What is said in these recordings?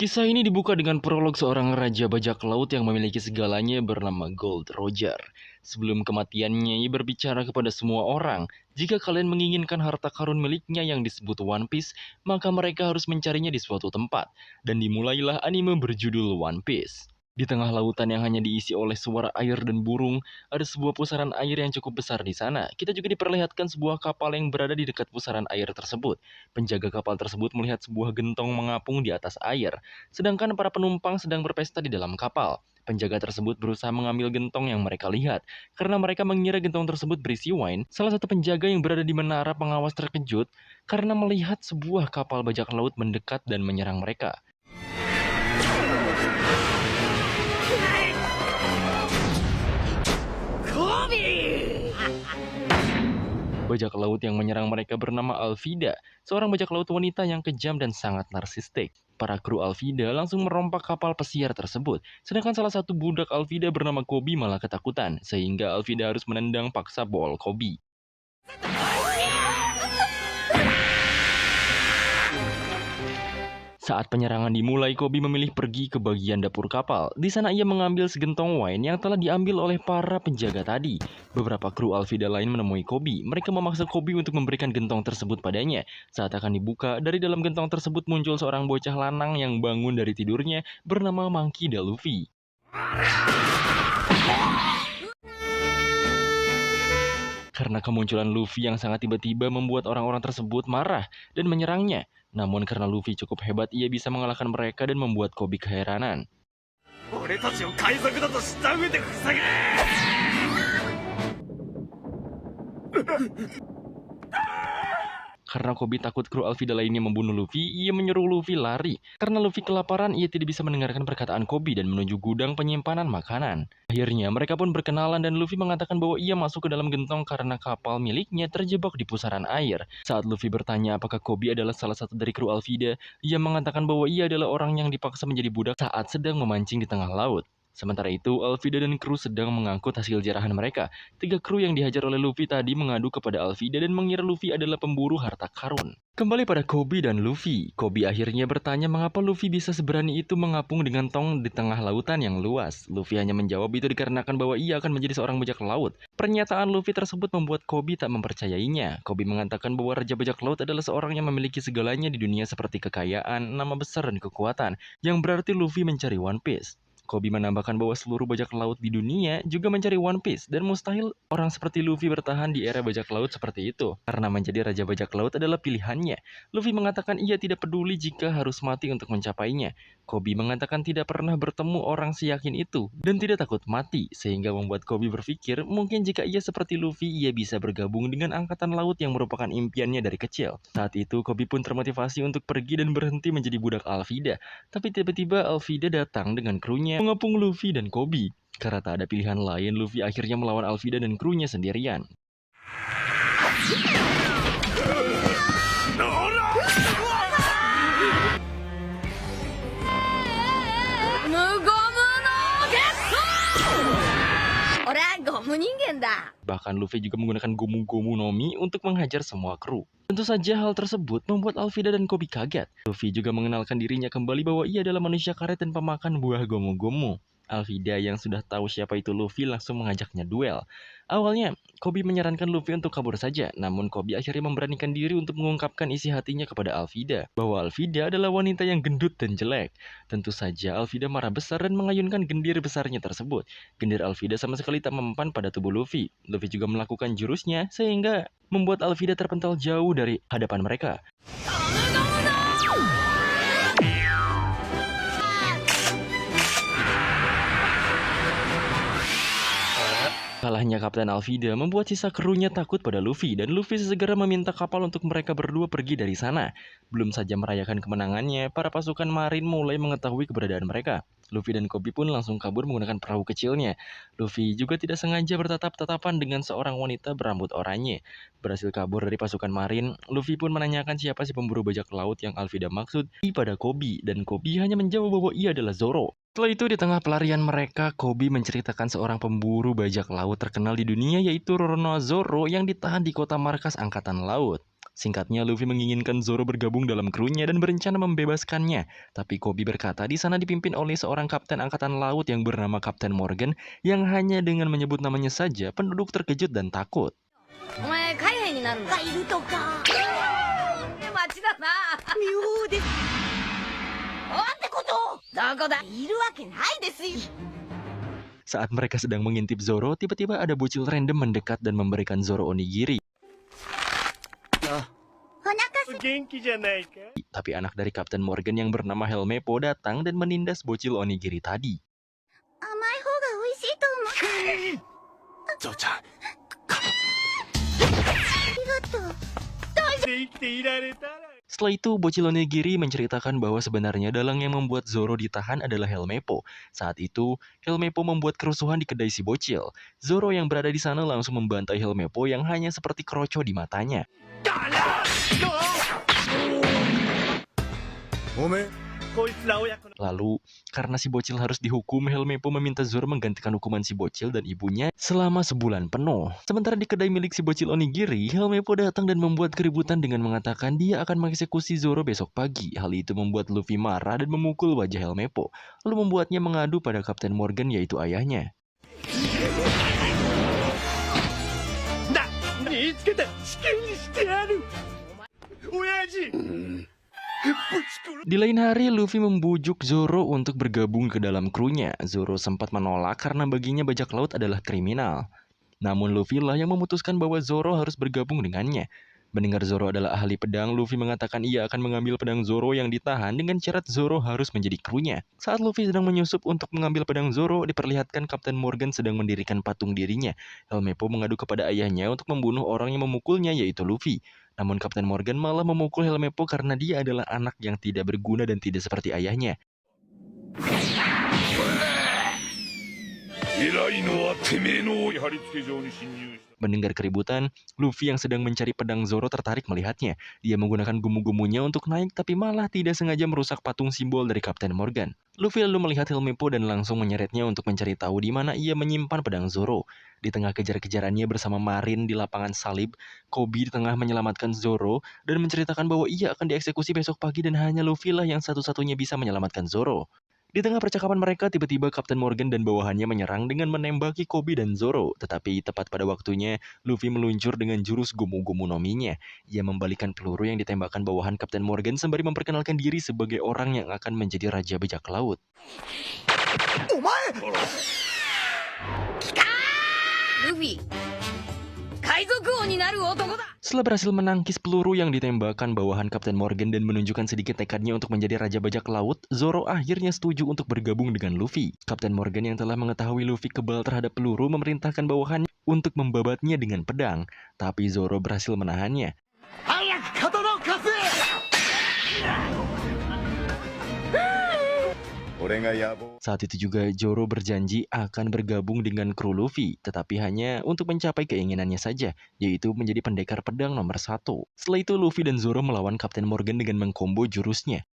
Kisah ini dibuka dengan prolog seorang raja bajak laut yang memiliki segalanya bernama Gold Roger. Sebelum kematiannya, ia berbicara kepada semua orang, jika kalian menginginkan harta karun miliknya yang disebut One Piece, maka mereka harus mencarinya di suatu tempat. Dan dimulailah anime berjudul One Piece. Di tengah lautan yang hanya diisi oleh suara air dan burung, ada sebuah pusaran air yang cukup besar di sana. Kita juga diperlihatkan sebuah kapal yang berada di dekat pusaran air tersebut. Penjaga kapal tersebut melihat sebuah gentong mengapung di atas air. Sedangkan para penumpang sedang berpesta di dalam kapal. Penjaga tersebut berusaha mengambil gentong yang mereka lihat. Karena mereka mengira gentong tersebut berisi wine, salah satu penjaga yang berada di menara pengawas terkejut karena melihat sebuah kapal bajak laut mendekat dan menyerang mereka. Bajak laut yang menyerang mereka bernama Alvida, seorang bajak laut wanita yang kejam dan sangat narsistik. Para kru Alvida langsung merompak kapal pesiar tersebut, sedangkan salah satu budak Alvida bernama Kobi malah ketakutan, sehingga Alvida harus menendang paksa bol Kobi. Saat penyerangan dimulai, Kobi memilih pergi ke bagian dapur kapal. Di sana ia mengambil segentong wine yang telah diambil oleh para penjaga tadi. Beberapa kru Alvida lain menemui Kobi. Mereka memaksa Kobi untuk memberikan gentong tersebut padanya. Saat akan dibuka, dari dalam gentong tersebut muncul seorang bocah lanang yang bangun dari tidurnya bernama Monkey D. Luffy. Karena kemunculan Luffy yang sangat tiba-tiba membuat orang-orang tersebut marah dan menyerangnya. Namun karena Luffy cukup hebat, ia bisa mengalahkan mereka dan membuat Kobi keheranan. Karena Kobi takut kru Alvida lainnya membunuh Luffy, ia menyuruh Luffy lari. Karena Luffy kelaparan, ia tidak bisa mendengarkan perkataan Kobi dan menuju gudang penyimpanan makanan. Akhirnya, mereka pun berkenalan dan Luffy mengatakan bahwa ia masuk ke dalam gentong karena kapal miliknya terjebak di pusaran air. Saat Luffy bertanya apakah Kobi adalah salah satu dari kru Alvida, ia mengatakan bahwa ia adalah orang yang dipaksa menjadi budak saat sedang memancing di tengah laut. Sementara itu, Alvida dan kru sedang mengangkut hasil jarahan mereka. 3 kru yang dihajar oleh Luffy tadi mengadu kepada Alvida dan mengira Luffy adalah pemburu harta karun. Kembali pada Kobi dan Luffy. Kobi akhirnya bertanya mengapa Luffy bisa seberani itu mengapung dengan tong di tengah lautan yang luas. Luffy hanya menjawab itu dikarenakan bahwa ia akan menjadi seorang bajak laut. Pernyataan Luffy tersebut membuat Kobi tak mempercayainya. Kobi mengatakan bahwa Raja Bajak Laut adalah seorang yang memiliki segalanya di dunia seperti kekayaan, nama besar, dan kekuatan, yang berarti Luffy mencari One Piece. Kobi menambahkan bahwa seluruh bajak laut di dunia juga mencari One Piece dan mustahil orang seperti Luffy bertahan di era bajak laut seperti itu karena menjadi raja bajak laut adalah pilihannya. Luffy mengatakan ia tidak peduli jika harus mati untuk mencapainya. Kobi mengatakan tidak pernah bertemu orang seyakin itu dan tidak takut mati sehingga membuat Kobi berpikir mungkin jika ia seperti Luffy ia bisa bergabung dengan angkatan laut yang merupakan impiannya dari kecil. Saat itu Kobi pun termotivasi untuk pergi dan berhenti menjadi budak Alvida. Tapi tiba-tiba Alvida datang dengan krunya mengepung Luffy dan Kobi. Karena tak ada pilihan lain, Luffy akhirnya melawan Alvida dan krunya sendirian. Bahkan Luffy juga menggunakan Gomu Gomu no Mi untuk menghajar semua kru. Tentu saja hal tersebut membuat Alvida dan Kobi kaget. Luffy juga mengenalkan dirinya kembali bahwa ia adalah manusia karet dan pemakan buah Gomu Gomu. Alvida yang sudah tahu siapa itu Luffy langsung mengajaknya duel. Awalnya, Kobi menyarankan Luffy untuk kabur saja, namun Kobi akhirnya memberanikan diri untuk mengungkapkan isi hatinya kepada Alvida, bahwa Alvida adalah wanita yang gendut dan jelek. Tentu saja Alvida marah besar dan mengayunkan gendir besarnya tersebut. Gendir Alvida sama sekali tak mempan pada tubuh Luffy. Luffy juga melakukan jurusnya sehingga membuat Alvida terpental jauh dari hadapan mereka. Kalahnya Kapten Alvida membuat sisa krunya takut pada Luffy dan Luffy segera meminta kapal untuk mereka berdua pergi dari sana. Belum saja merayakan kemenangannya, para pasukan marin mulai mengetahui keberadaan mereka. Luffy dan Kobi pun langsung kabur menggunakan perahu kecilnya. Luffy juga tidak sengaja bertatap-tatapan dengan seorang wanita berambut oranye. Berhasil kabur dari pasukan marin, Luffy pun menanyakan siapa si pemburu bajak laut yang Alvida maksud pada Kobi, dan Kobi hanya menjawab bahwa ia adalah Zoro. Setelah itu di tengah pelarian mereka, Kobi menceritakan seorang pemburu bajak laut terkenal di dunia yaitu Roronoa Zoro yang ditahan di kota markas angkatan laut. Singkatnya, Luffy menginginkan Zoro bergabung dalam krunya dan berencana membebaskannya. Tapi Koby berkata di sana dipimpin oleh seorang kapten angkatan laut yang bernama Kapten Morgan yang hanya dengan menyebut namanya saja penduduk terkejut dan takut. お前海兵になるんだ。いるとか。町だな。妙です。なんてこと。どこだ。いるわけないですよ。Saat mereka sedang mengintip Zoro, tiba-tiba ada bocil random mendekat dan memberikan Zoro onigiri. Tapi anak dari Kapten Morgan yang bernama Helmeppo datang dan menindas bocil onigiri tadi. Setelah itu, bocil onigiri menceritakan bahwa sebenarnya dalang yang membuat Zoro ditahan adalah Helmeppo. Saat itu, Helmeppo membuat kerusuhan di kedai si bocil. Zoro yang berada di sana langsung membantai Helmeppo yang hanya seperti keroco di matanya. Lalu, karena si bocil harus dihukum, Helmeppo meminta Zoro menggantikan hukuman si bocil dan ibunya selama sebulan penuh. Sementara di kedai milik si bocil onigiri, Helmeppo datang dan membuat keributan dengan mengatakan dia akan mengeksekusi Zoro besok pagi. Hal itu membuat Luffy marah dan memukul wajah Helmeppo, lalu membuatnya mengadu pada Kapten Morgan yaitu ayahnya. Di lain hari, Luffy membujuk Zoro untuk bergabung ke dalam krunya. Zoro sempat menolak karena baginya bajak laut adalah kriminal. Namun Luffy lah yang memutuskan bahwa Zoro harus bergabung dengannya. Mendengar Zoro adalah ahli pedang, Luffy mengatakan ia akan mengambil pedang Zoro yang ditahan dengan syarat Zoro harus menjadi krunya. Saat Luffy sedang menyusup untuk mengambil pedang Zoro, diperlihatkan Kapten Morgan sedang mendirikan patung dirinya. Helmeppo mengadu kepada ayahnya untuk membunuh orang yang memukulnya yaitu Luffy. Namun Kapten Morgan malah memukul Helmeppo karena dia adalah anak yang tidak berguna dan tidak seperti ayahnya. Mendengar keributan, Luffy yang sedang mencari pedang Zoro tertarik melihatnya. Dia menggunakan gumu-gumunya untuk naik tapi malah tidak sengaja merusak patung simbol dari Kapten Morgan. Luffy lalu melihat Helmeppo dan langsung menyeretnya untuk mencari tahu di mana ia menyimpan pedang Zoro. Di tengah kejar-kejarannya bersama Marin di lapangan salib, Koby di tengah menyelamatkan Zoro dan menceritakan bahwa ia akan dieksekusi besok pagi dan hanya Luffy lah yang satu-satunya bisa menyelamatkan Zoro. Di tengah percakapan mereka, tiba-tiba Kapten Morgan dan bawahannya menyerang dengan menembaki Koby dan Zoro. Tetapi tepat pada waktunya, Luffy meluncur dengan jurus Gomu-Gomu no Mi-nya. Ia membalikan peluru yang ditembakkan bawahan Kapten Morgan sembari memperkenalkan diri sebagai orang yang akan menjadi Raja Bajak Laut. Luffy. Setelah berhasil menangkis peluru yang ditembakkan bawahan Kapten Morgan dan menunjukkan sedikit tekadnya untuk menjadi Raja Bajak Laut, Zoro akhirnya setuju untuk bergabung dengan Luffy. Kapten Morgan yang telah mengetahui Luffy kebal terhadap peluru memerintahkan bawahannya untuk membabatnya dengan pedang, tapi Zoro berhasil menahannya. Saat itu juga Zoro berjanji akan bergabung dengan kru Luffy, tetapi hanya untuk mencapai keinginannya saja, yaitu menjadi pendekar pedang nomor 1. Setelah itu Luffy dan Zoro melawan Kapten Morgan dengan mengkombo jurusnya.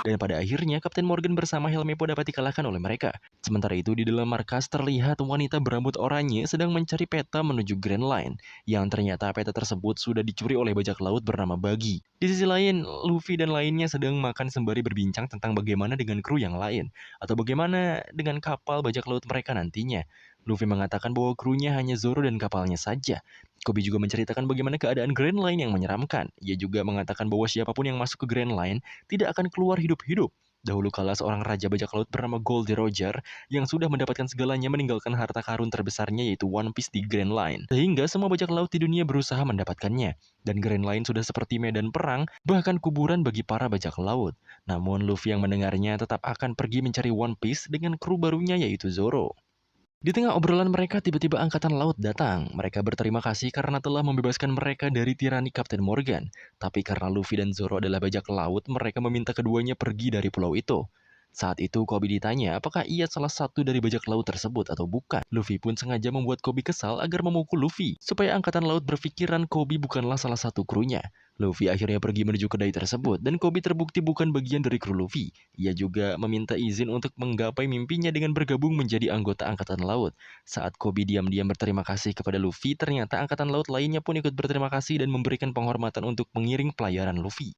Dan pada akhirnya Kapten Morgan bersama Helmeppo dapat dikalahkan oleh mereka. Sementara itu di dalam markas terlihat wanita berambut oranye sedang mencari peta menuju Grand Line, yang ternyata peta tersebut sudah dicuri oleh bajak laut bernama Buggy. Di sisi lain, Luffy dan lainnya sedang makan sembari berbincang tentang bagaimana dengan kru yang lain, atau bagaimana dengan kapal bajak laut mereka nantinya. Luffy mengatakan bahwa krunya hanya Zoro dan kapalnya saja. Koby juga menceritakan bagaimana keadaan Grand Line yang menyeramkan. Ia juga mengatakan bahwa siapapun yang masuk ke Grand Line tidak akan keluar hidup-hidup. Dahulu kala seorang raja bajak laut bernama Goldie Roger yang sudah mendapatkan segalanya meninggalkan harta karun terbesarnya yaitu One Piece di Grand Line. Sehingga semua bajak laut di dunia berusaha mendapatkannya. Dan Grand Line sudah seperti medan perang, bahkan kuburan bagi para bajak laut. Namun Luffy yang mendengarnya tetap akan pergi mencari One Piece dengan kru barunya yaitu Zoro. Di tengah obrolan mereka, tiba-tiba angkatan laut datang. Mereka berterima kasih karena telah membebaskan mereka dari tirani Kapten Morgan. Tapi karena Luffy dan Zoro adalah bajak laut, mereka meminta keduanya pergi dari pulau itu. Saat itu Kobe ditanya apakah ia salah satu dari bajak laut tersebut atau bukan. Luffy pun sengaja membuat Kobe kesal agar memukul Luffy, supaya angkatan laut berpikiran Kobe bukanlah salah satu krunya. Luffy akhirnya pergi menuju kedai tersebut, dan Kobe terbukti bukan bagian dari kru Luffy. Ia juga meminta izin untuk menggapai mimpinya dengan bergabung menjadi anggota angkatan laut. Saat Kobe diam-diam berterima kasih kepada Luffy, ternyata angkatan laut lainnya pun ikut berterima kasih dan memberikan penghormatan untuk mengiring pelayaran Luffy.